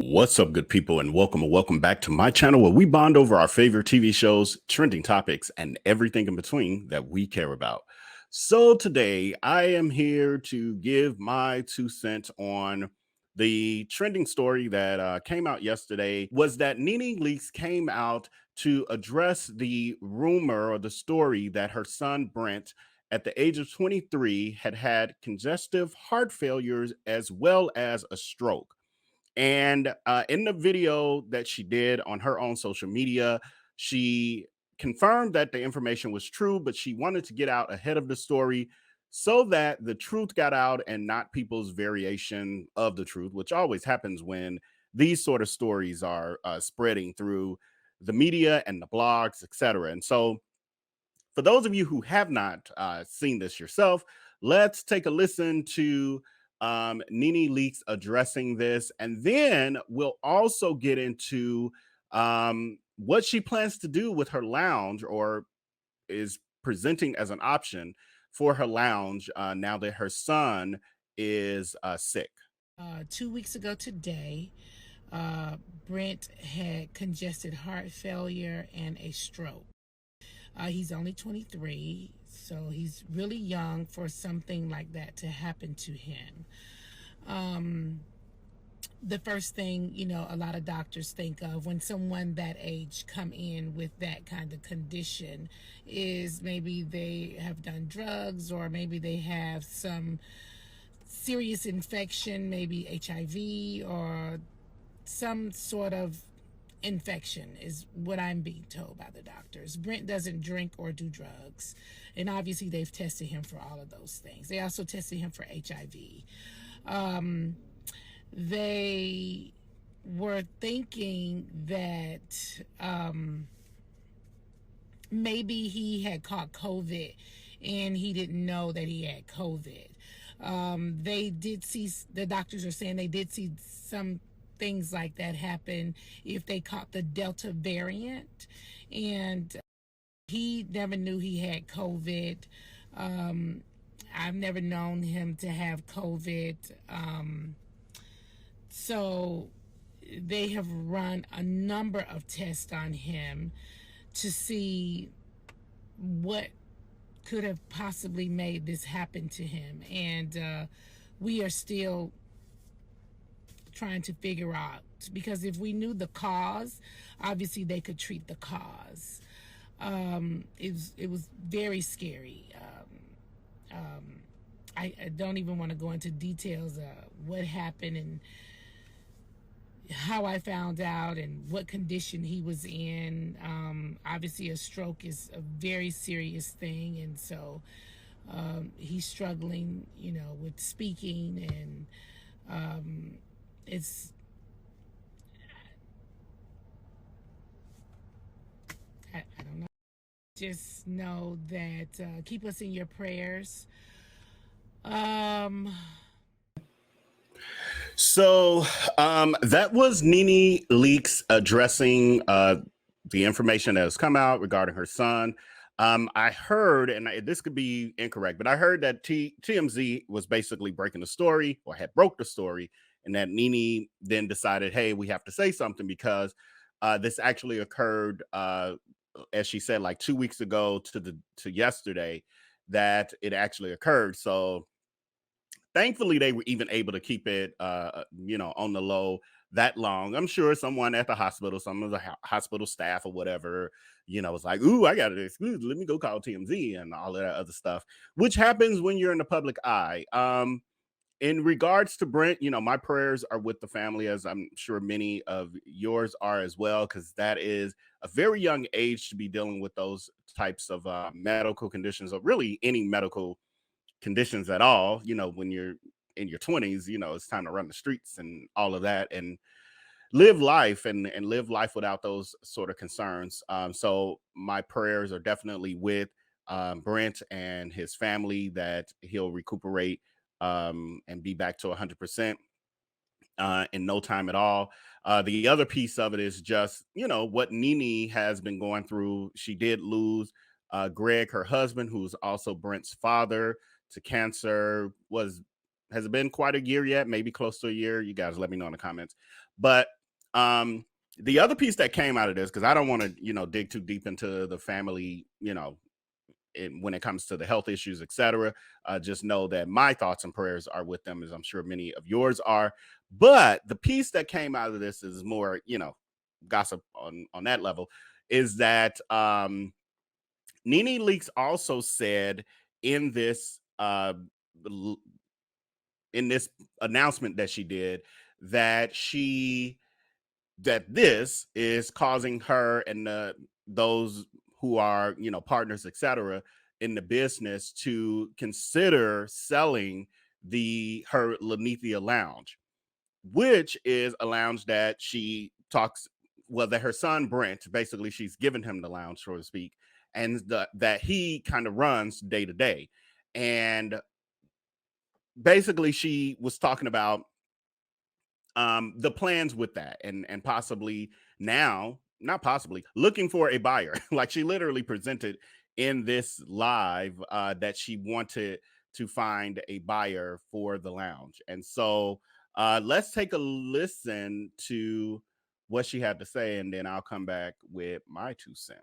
What's up, good people, and welcome back to my channel where we bond over our favorite TV shows, trending topics, and everything in between that we care about. So today I am here to give my 2 cents on the trending story that came out yesterday. Was that Nene Leakes came out to address the rumor or the story that her son Brentt, at the age of 23, had congestive heart failures as well as a stroke. And in the video that she did on her own social media, she confirmed that the information was true, but she wanted to get out ahead of the story so that the truth got out and not people's variation of the truth, which always happens when these sort of stories are spreading through the media and the blogs, etc. And so, for those of you who have not seen this yourself, let's take a listen to Nene Leakes addressing this, and then we'll also get into what she plans to do with her lounge, or is presenting as an option for her lounge now that her son is sick. 2 weeks ago today, Brentt had congested heart failure and a stroke. He's only 23, so he's really young for something like that to happen to him. The first thing, a lot of doctors think of when someone that age come in with that kind of condition is maybe they have done drugs, or maybe they have some serious infection, maybe HIV or some sort of infection, is what I'm being told by the doctors. Brentt doesn't drink or do drugs, and obviously they've tested him for all of those things. They also tested him for HIV. They were thinking that maybe he had caught COVID and he didn't know that he had COVID. They did see, the doctors are saying they did see some things like that happen if they caught the Delta variant, and he never knew he had COVID. I've never known him to have COVID. So they have run a number of tests on him to see what could have possibly made this happen to him, and we are still trying to figure out, because if we knew the cause, obviously they could treat the cause. It was very scary. I don't even want to go into details of what happened and how I found out and what condition he was in. Obviously a stroke is a very serious thing, and so he's struggling, with speaking, and it's, I don't know. Just know that keep us in your prayers. So that was Nene Leakes addressing the information that has come out regarding her son. I heard, and this could be incorrect, but I heard that TMZ was basically breaking the story, or had broke the story, and that Nene then decided, hey, we have to say something, because this actually occurred, as she said, like 2 weeks ago to yesterday, that it actually occurred. So thankfully they were even able to keep it on the low that long. I'm sure someone at the hospital, some of the hospital staff or whatever, was like, ooh, I got it, let me go call TMZ and all of that other stuff, which happens when you're in the public eye. In regards to Brentt, my prayers are with the family, as I'm sure many of yours are as well, because that is a very young age to be dealing with those types of medical conditions, or really any medical conditions at all. When you're in your 20s, it's time to run the streets and all of that, and live life, and live life without those sort of concerns. So my prayers are definitely with Brentt and his family, that he'll recuperate and be back to 100% in no time at all. The other piece of it is just, what Nene has been going through. She did lose Greg, her husband, who's also Brentt's father, to cancer. Was Has it been quite a year yet? Maybe close to a year. You guys let me know in the comments. But um, the other piece that came out of this, because I don't want to, dig too deep into the family, when it comes to the health issues, etc. Just know that my thoughts and prayers are with them, as I'm sure many of yours are. But the piece that came out of this is more, gossip on that level, is that Nene Leakes also said in this in this announcement that she did that this is causing her and those who are partners, etc., in the business to consider selling her Lenithia Lounge, which is a lounge that she talks, well, that her son Brentt, basically she's given him the lounge, so to speak, and that he kind of runs day to day. And basically she was talking about the plans with that, and possibly now, not possibly, looking for a buyer. Like, she literally presented in this live that she wanted to find a buyer for the lounge. And so let's take a listen to what she had to say, and then I'll come back with my 2 cents.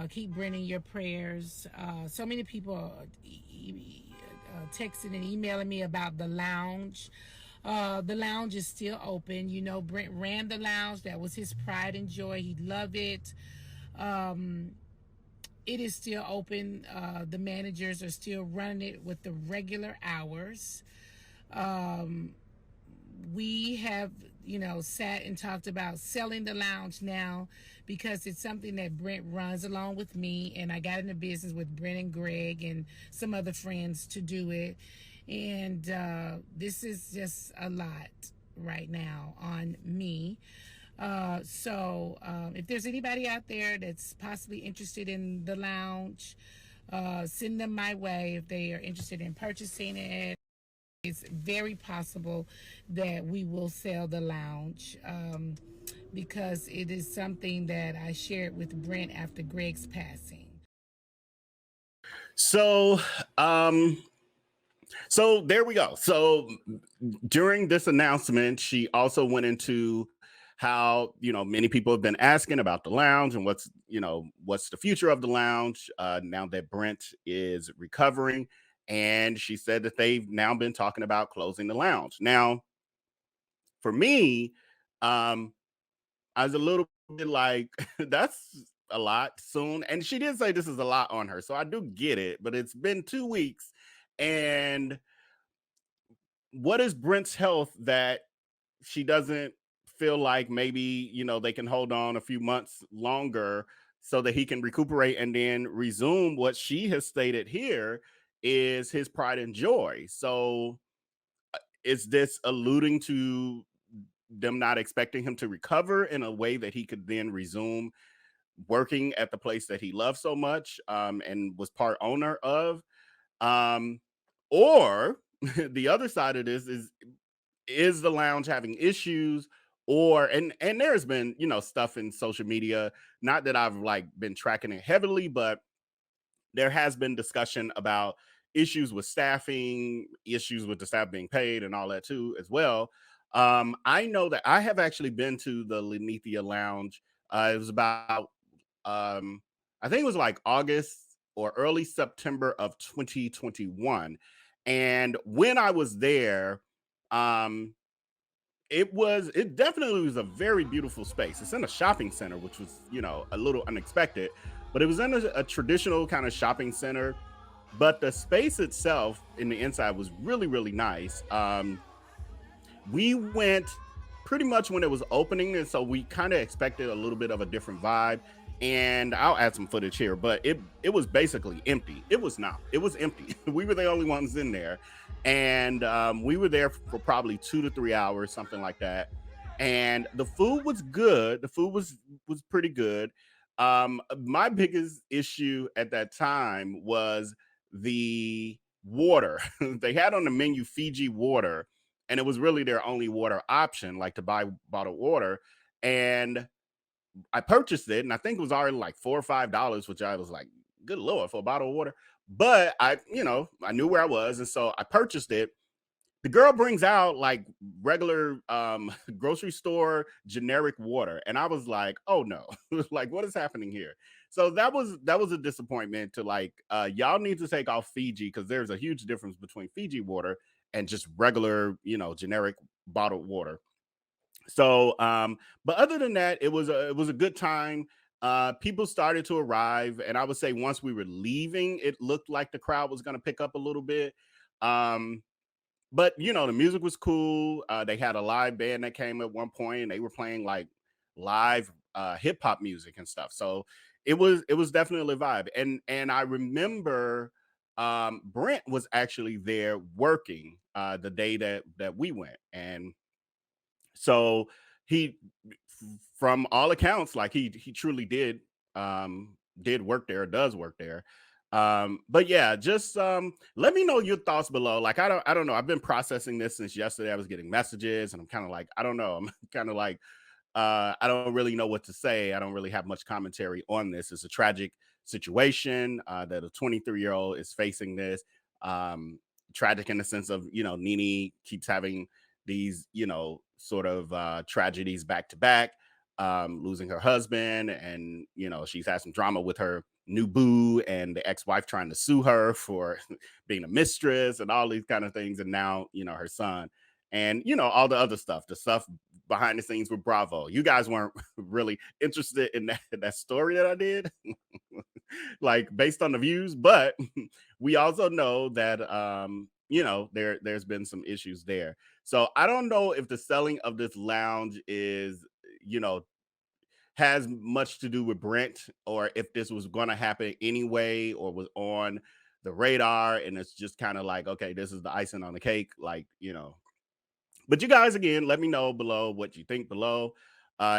Keep bringing your prayers. So many people texting and emailing me about the lounge. The lounge is still open. Brentt ran the lounge. That was his pride and joy. He loved it. It is still open. The managers are still running it with the regular hours. We have, sat and talked about selling the lounge now, because it's something that Brentt runs along with me, and I got into business with Brent and Greg and some other friends to do it. And this is just a lot right now on me. So if there's anybody out there that's possibly interested in the lounge, send them my way if they are interested in purchasing it. It's very possible that we will sell the lounge, because it is something that I shared with Brentt after Greg's passing. So there we go. So during this announcement, she also went into how, many people have been asking about the lounge and what's the future of the lounge now that Brentt is recovering. And she said that they've now been talking about closing the lounge. Now, for me, I was a little bit like, that's a lot soon. And she did say this is a lot on her, so I do get it, but it's been 2 weeks. And what is Brentt's health that she doesn't feel like maybe, they can hold on a few months longer so that he can recuperate and then resume what she has stated here is his pride and joy. So is this alluding to them not expecting him to recover in a way that he could then resume working at the place that he loved so much, and was part owner of? Or the other side of this is the lounge having issues, or and there's been stuff in social media, not that I've like been tracking it heavily, but there has been discussion about issues with staffing, issues with the staff being paid, and all that too as well. I know that I have actually been to the Lenithia Lounge. It was about I think it was like August or early September of 2021. And when I was there, um, it definitely was a very beautiful space. It's in a shopping center, which was, a little unexpected, but it was in a traditional kind of shopping center. But the space itself in the inside was really, really nice. We went pretty much when it was opening, and so we kind of expected a little bit of a different vibe. And I'll add some footage here, but it was basically empty. It was not. It was empty. We were the only ones in there, and we were there for probably 2 to 3 hours, something like that. And the food was good. The food was pretty good. My biggest issue at that time was the water. They had on the menu Fiji water, and it was really their only water option, like to buy bottled water. And I purchased it, and I think it was already like $4 or $5, which I was like, good Lord, for a bottle of water. but I knew where I was, and so I purchased it. The girl brings out like regular grocery store generic water, and I was like, oh no. Like, what is happening here? So that was a disappointment. To like, y'all need to take off Fiji, because there's a huge difference between Fiji water and just regular, generic bottled water. So but other than that, it was a good time. People started to arrive, and I would say once we were leaving, it looked like the crowd was going to pick up a little bit. um but the music was cool. They had a live band that came at one point, and they were playing like live hip hop music and stuff. So it was definitely a vibe. And I remember Brentt was actually there working the day that we went. And so he, from all accounts, like he truly did work there, does work there. But yeah, just let me know your thoughts below. Like, I don't know, I've been processing this since yesterday. I was getting messages, and I'm kind of like, I don't know, I'm kind of like, I don't really know what to say. I don't really have much commentary on this. It's a tragic situation that a 23-year-old is facing this. Tragic in the sense of, Nene keeps having these, sort of tragedies back to back, losing her husband, and she's had some drama with her new boo and the ex-wife trying to sue her for being a mistress and all these kind of things, and now her son, and all the other stuff, the stuff behind the scenes with Bravo. You guys weren't really interested in that story that I did, like based on the views, but we also know that there's been some issues there. So I don't know if the selling of this lounge is, has much to do with Brentt, or if this was going to happen anyway, or was on the radar, and it's just kind of like, okay, this is the icing on the cake, like, But you guys, again, let me know below what you think below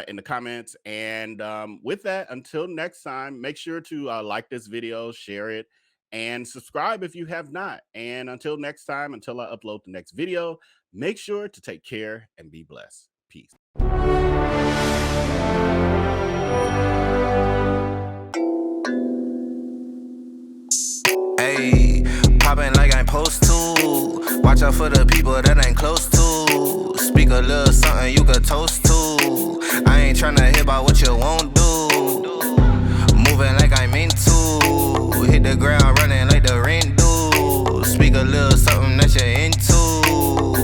in the comments. And with that, until next time, make sure to like this video, share it, and subscribe if you have not. And until next time, until I upload the next video, make sure to take care and be blessed. Peace. Hey, poppin' like I'm supposed to. Watch out for the people that ain't close to. Speak a little something you could toast to. I ain't tryna hear about what you won't do. Moving like I'm into. Hit the ground running like the rent do. Speak a little something that you're into.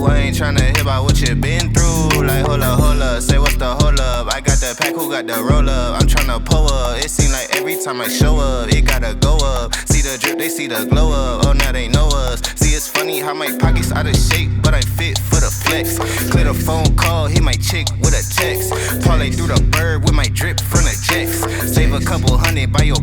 I ain't tryna hear about what you been through. Like hold up, say what's the hold up. I got the pack, who got the roll up? I'm tryna pull up. It seem like every time I show up, it gotta go up. See the drip, they see the glow up. Oh, now they know us. See, it's funny how my pockets out of shape, but I'm fit for the flex. Clear the phone call, hit my chick with a text. Parlay through the bird with my drip from the jets. Save a couple hundred by your